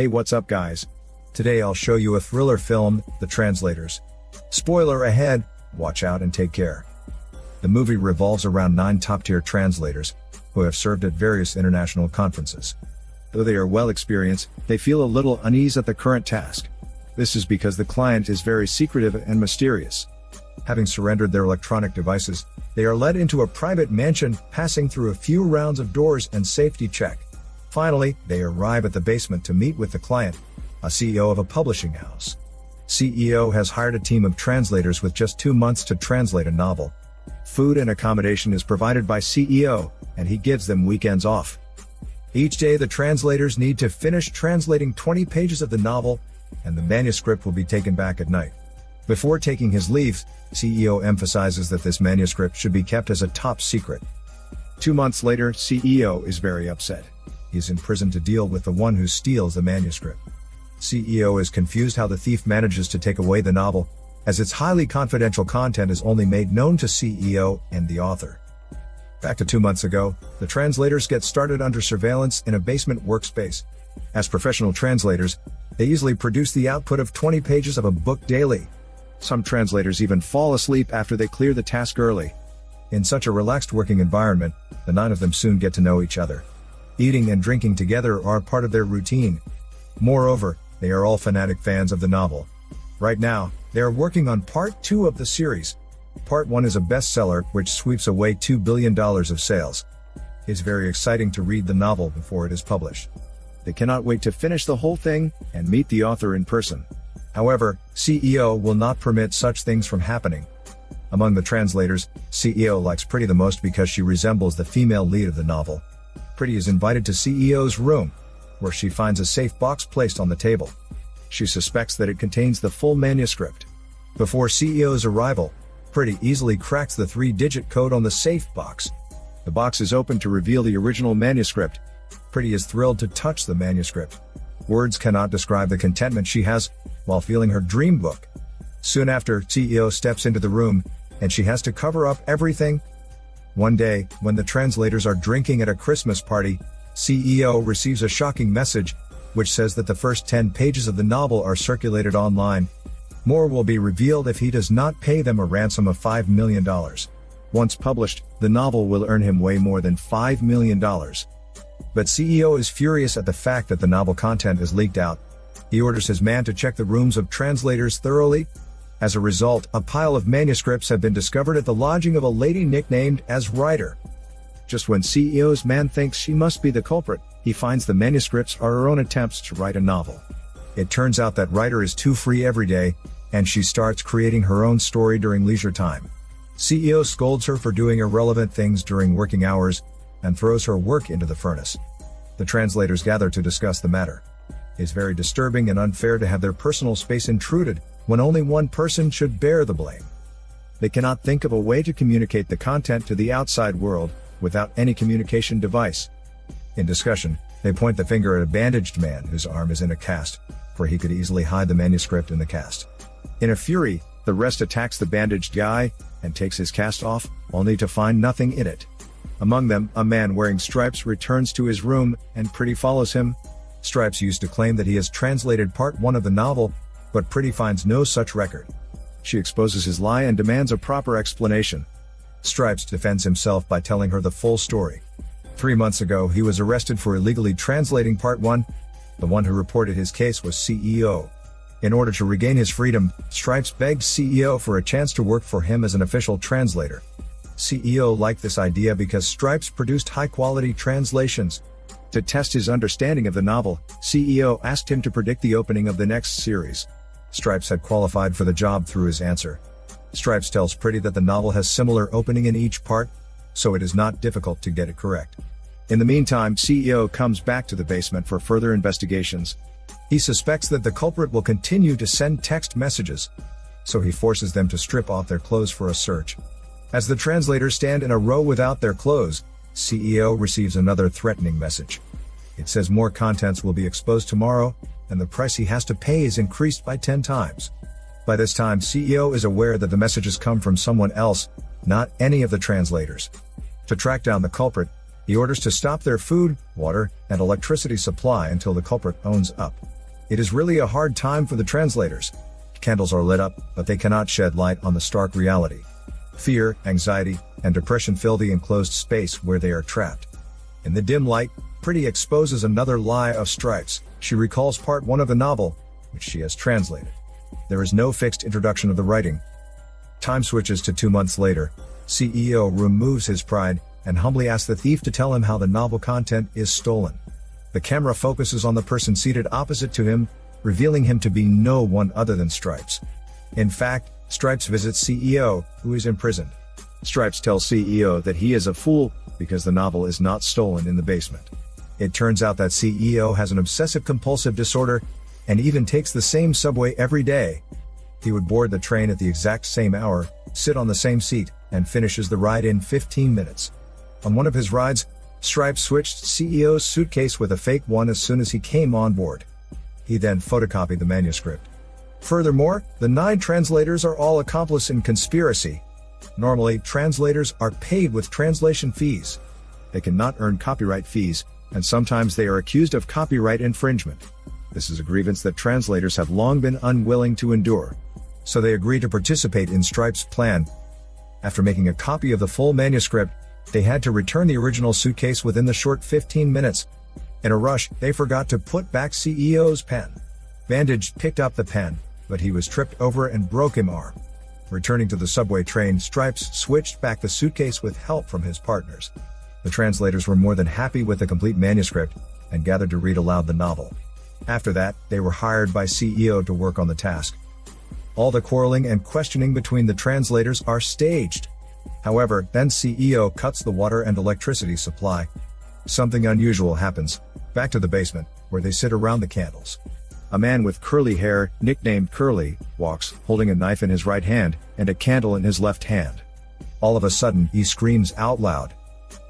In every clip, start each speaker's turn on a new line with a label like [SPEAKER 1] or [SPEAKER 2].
[SPEAKER 1] Hey, what's up guys? Today I'll show you a thriller film, The Translators. Spoiler ahead, watch out and take care. The movie revolves around 9 top-tier translators, who have served at various international conferences. Though they are well experienced, they feel a little unease at the current task. This is because the client is very secretive and mysterious. Having surrendered their electronic devices, they are led into a private mansion, passing through a few rounds of doors and safety check. Finally, they arrive at the basement to meet with the client, a CEO of a publishing house. CEO has hired a team of translators with just 2 months to translate a novel. Food and accommodation is provided by CEO, and he gives them weekends off. Each day the translators need to finish translating 20 pages of the novel, and the manuscript will be taken back at night. Before taking his leave, CEO emphasizes that this manuscript should be kept as a top secret. 2 months later, CEO is very upset. He is in prison to deal with the one who steals the manuscript. CEO is confused how the thief manages to take away the novel, as its highly confidential content is only made known to CEO and the author. Back to 2 months ago, the translators get started under surveillance in a basement workspace. As professional translators, they easily produce the output of 20 pages of a book daily. Some translators even fall asleep after they clear the task early. In such a relaxed working environment, the 9 of them soon get to know each other. Eating and drinking together are part of their routine. Moreover, they are all fanatic fans of the novel. Right now, they are working on part 2 of the series. Part 1 is a bestseller which sweeps away $2 billion of sales. It's very exciting to read the novel before it is published. They cannot wait to finish the whole thing and meet the author in person. However, CEO will not permit such things from happening. Among the translators, CEO likes Pretty the most because she resembles the female lead of the novel. Pretty is invited to CEO's room, where she finds a safe box placed on the table. She suspects that it contains the full manuscript. Before CEO's arrival, Pretty easily cracks the 3-digit code on the safe box. The box is opened to reveal the original manuscript. Pretty is thrilled to touch the manuscript. Words cannot describe the contentment she has while feeling her dream book. Soon after, CEO steps into the room, and she has to cover up everything. One day, when the translators are drinking at a Christmas party, CEO receives a shocking message, which says that the first 10 pages of the novel are circulated online. More will be revealed if he does not pay them a ransom of $5 million. Once published, the novel will earn him way more than $5 million. But CEO is furious at the fact that the novel content is leaked out. He orders his man to check the rooms of translators thoroughly. As a result, a pile of manuscripts have been discovered at the lodging of a lady nicknamed as Writer. Just when CEO's man thinks she must be the culprit, he finds the manuscripts are her own attempts to write a novel. It turns out that Writer is too free every day, and she starts creating her own story during leisure time. CEO scolds her for doing irrelevant things during working hours, and throws her work into the furnace. The translators gather to discuss the matter. It's very disturbing and unfair to have their personal space intruded, when only one person should bear the blame. They cannot think of a way to communicate the content to the outside world, without any communication device. In discussion, they point the finger at a bandaged man whose arm is in a cast, for he could easily hide the manuscript in the cast. In a fury, the rest attacks the bandaged guy, and takes his cast off, only to find nothing in it. Among them, a man wearing stripes returns to his room, and Pretty follows him. Stripes used to claim that he has translated part 1 of the novel, but Pretty finds no such record. She exposes his lie and demands a proper explanation. Stripes defends himself by telling her the full story. 3 months ago, he was arrested for illegally translating part 1. The one who reported his case was CEO. In order to regain his freedom, Stripes begged CEO for a chance to work for him as an official translator. CEO liked this idea because Stripes produced high-quality translations. To test his understanding of the novel, CEO asked him to predict the opening of the next series. Stripes had qualified for the job through his answer. Stripes tells Pretty that the novel has similar opening in each part, so it is not difficult to get it correct. In the meantime, CEO comes back to the basement for further investigations. He suspects that the culprit will continue to send text messages, so he forces them to strip off their clothes for a search. As the translators stand in a row without their clothes, CEO receives another threatening message. It says more contents will be exposed tomorrow, and the price he has to pay is increased by 10 times. By this time, CEO is aware that the messages come from someone else, not any of the translators. To track down the culprit, He orders to stop their food, water, and electricity supply until the culprit owns up. It is really a hard time for the translators. Candles are lit up, but they cannot shed light on the stark reality. Fear, anxiety, and depression fill the enclosed space where they are trapped. In the dim light, Pretty exposes another lie of Stripes. She recalls part 1 of the novel, which she has translated. There is no fixed introduction of the writing. Time switches to 2 months later. CEO removes his pride and humbly asks the thief to tell him how the novel content is stolen. The camera focuses on the person seated opposite to him, revealing him to be no one other than Stripes. In fact, Stripes visits CEO, who is imprisoned. Stripes tells CEO that he is a fool because the novel is not stolen in the basement. It turns out that CEO has an obsessive-compulsive disorder and even takes the same subway every day. He would board the train at the exact same hour, sit on the same seat, and finishes the ride in 15 minutes. On one of his rides, Stripes switched CEO's suitcase with a fake one as soon as he came on board. He then photocopied the manuscript. Furthermore, the 9 translators are all accomplices in conspiracy. Normally, translators are paid with translation fees. They cannot earn copyright fees, and sometimes they are accused of copyright infringement. This is a grievance that translators have long been unwilling to endure. So they agree to participate in Stripes' plan. After making a copy of the full manuscript, they had to return the original suitcase within the short 15 minutes. In a rush, they forgot to put back CEO's pen. Bandage picked up the pen, but he was tripped over and broke his arm. Returning to the subway train, Stripes switched back the suitcase with help from his partners. The translators were more than happy with the complete manuscript and gathered to read aloud the novel. After that, they were hired by CEO to work on the task. All the quarreling and questioning between the translators are staged. However, then CEO cuts the water and electricity supply. Something unusual happens. Back to the basement, where they sit around the candles. A man with curly hair, nicknamed Curly, walks, holding a knife in his right hand and a candle in his left hand. All of a sudden, he screams out loud.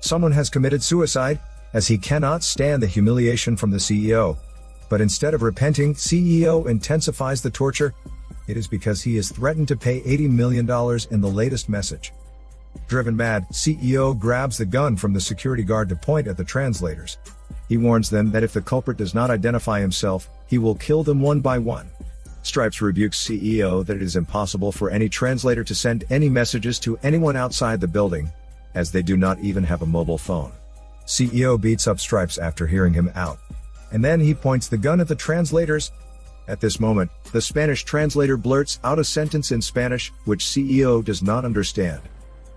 [SPEAKER 1] Someone has committed suicide, as he cannot stand the humiliation from the CEO. But instead of repenting, CEO intensifies the torture. It is because he is threatened to pay $80 million in the latest message. Driven mad, CEO grabs the gun from the security guard to point at the translators. He warns them that if the culprit does not identify himself, he will kill them one by one. Stripes rebukes CEO that it is impossible for any translator to send any messages to anyone outside the building, as they do not even have a mobile phone. CEO beats up Stripes after hearing him out. And then he points the gun at the translators. At this moment, the Spanish translator blurts out a sentence in Spanish, which CEO does not understand.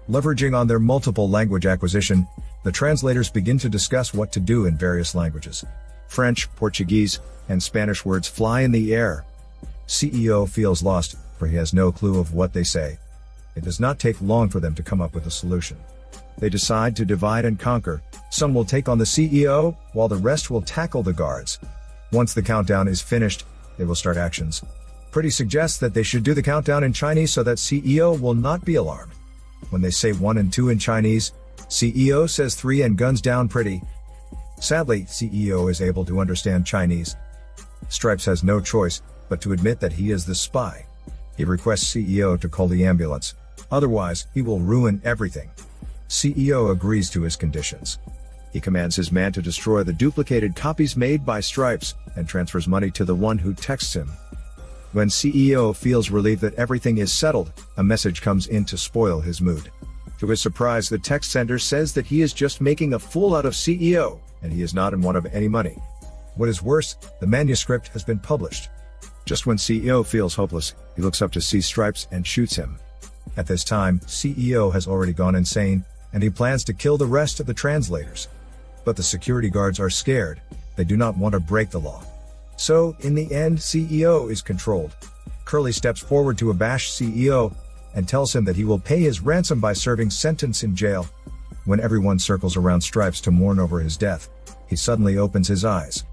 [SPEAKER 1] Leveraging on their multiple language acquisition, the translators begin to discuss what to do in various languages. French, Portuguese, and Spanish words fly in the air. CEO feels lost, for he has no clue of what they say. It does not take long for them to come up with a solution. They decide to divide and conquer. Some will take on the CEO, while the rest will tackle the guards. Once the countdown is finished, they will start actions. Pretty suggests that they should do the countdown in Chinese so that CEO will not be alarmed. When they say 1 and 2 in Chinese, CEO says 3 and guns down Pretty. Sadly, CEO is able to understand Chinese. Stripes has no choice but to admit that he is the spy. He requests CEO to call the ambulance. Otherwise, he will ruin everything. CEO agrees to his conditions. He commands his man to destroy the duplicated copies made by Stripes and transfers money to the one who texts him. When CEO feels relieved that everything is settled, a message comes in to spoil his mood. To his surprise, the text sender says that he is just making a fool out of CEO, and he is not in want of any money. What is worse, the manuscript has been published. Just when CEO feels hopeless, he looks up to see Stripes and shoots him. At this time, CEO has already gone insane, and he plans to kill the rest of the translators. But the security guards are scared. They do not want to break the law. So, in the end, CEO is controlled. Curly steps forward to abash CEO and tells him that he will pay his ransom by serving sentence in jail. When everyone circles around Stripes to mourn over his death, he suddenly opens his eyes.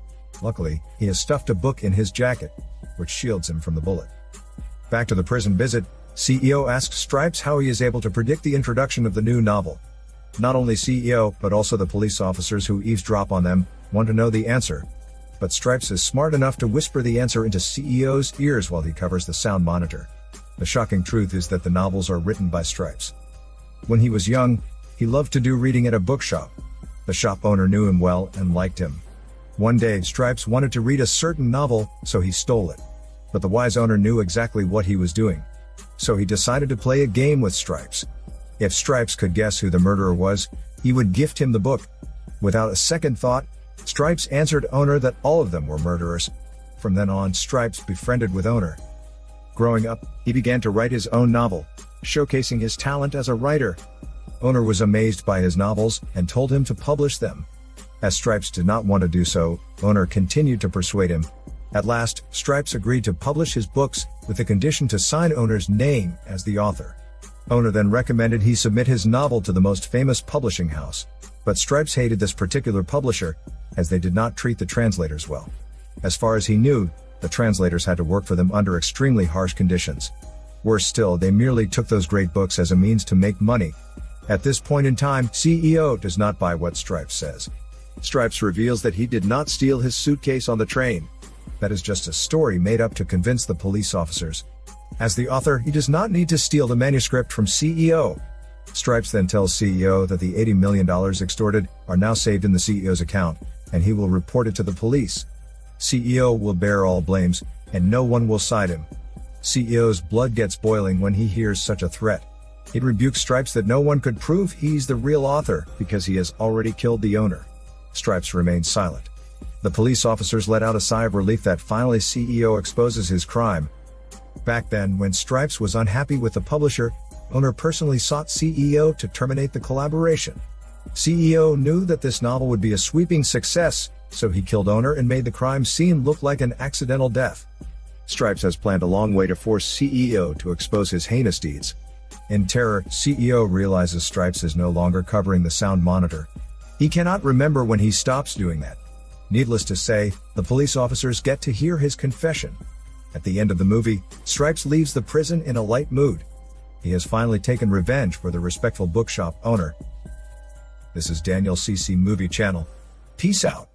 [SPEAKER 1] Luckily, he has stuffed a book in his jacket, which shields him from the bullet. Back to the prison visit, CEO asks Stripes how he is able to predict the introduction of the new novel. Not only CEO, but also the police officers who eavesdrop on them, want to know the answer. But Stripes is smart enough to whisper the answer into CEO's ears while he covers the sound monitor. The shocking truth is that the novels are written by Stripes. When he was young, he loved to do reading at a bookshop. The shop owner knew him well and liked him. One day, Stripes wanted to read a certain novel, so he stole it. But the wise owner knew exactly what he was doing. So he decided to play a game with Stripes. If Stripes could guess who the murderer was, he would gift him the book. Without a second thought, Stripes answered owner that all of them were murderers. From then on, Stripes befriended with owner. Growing up, he began to write his own novel, showcasing his talent as a writer. Owner was amazed by his novels and told him to publish them. As Stripes did not want to do so, owner continued to persuade him. At last, Stripes agreed to publish his books, with the condition to sign owner's name as the author. Owner then recommended he submit his novel to the most famous publishing house. But Stripes hated this particular publisher, as they did not treat the translators well. As far as he knew, the translators had to work for them under extremely harsh conditions. Worse still, they merely took those great books as a means to make money. At this point in time, CEO does not buy what Stripes says. Stripes reveals that he did not steal his suitcase on the train. That is just a story made up to convince the police officers. As the author, he does not need to steal the manuscript from CEO. Stripes then tells CEO that the $80 million extorted are now saved in the CEO's account, and he will report it to the police. CEO will bear all blames, and no one will side him. CEO's blood gets boiling when he hears such a threat. It rebukes Stripes that no one could prove he's the real author because he has already killed the owner. Stripes remains silent. The police officers let out a sigh of relief that finally CEO exposes his crime. Back then, when Stripes was unhappy with the publisher, owner personally sought CEO to terminate the collaboration. CEO knew that this novel would be a sweeping success, so he killed owner and made the crime scene look like an accidental death. Stripes has planned a long way to force CEO to expose his heinous deeds. In terror, CEO realizes Stripes is no longer covering the sound monitor. He cannot remember when he stops doing that. Needless to say, the police officers get to hear his confession. At the end of the movie, Stripes leaves the prison in a light mood. He has finally taken revenge for the respectful bookshop owner. This is Daniel CC Movie Channel. Peace out.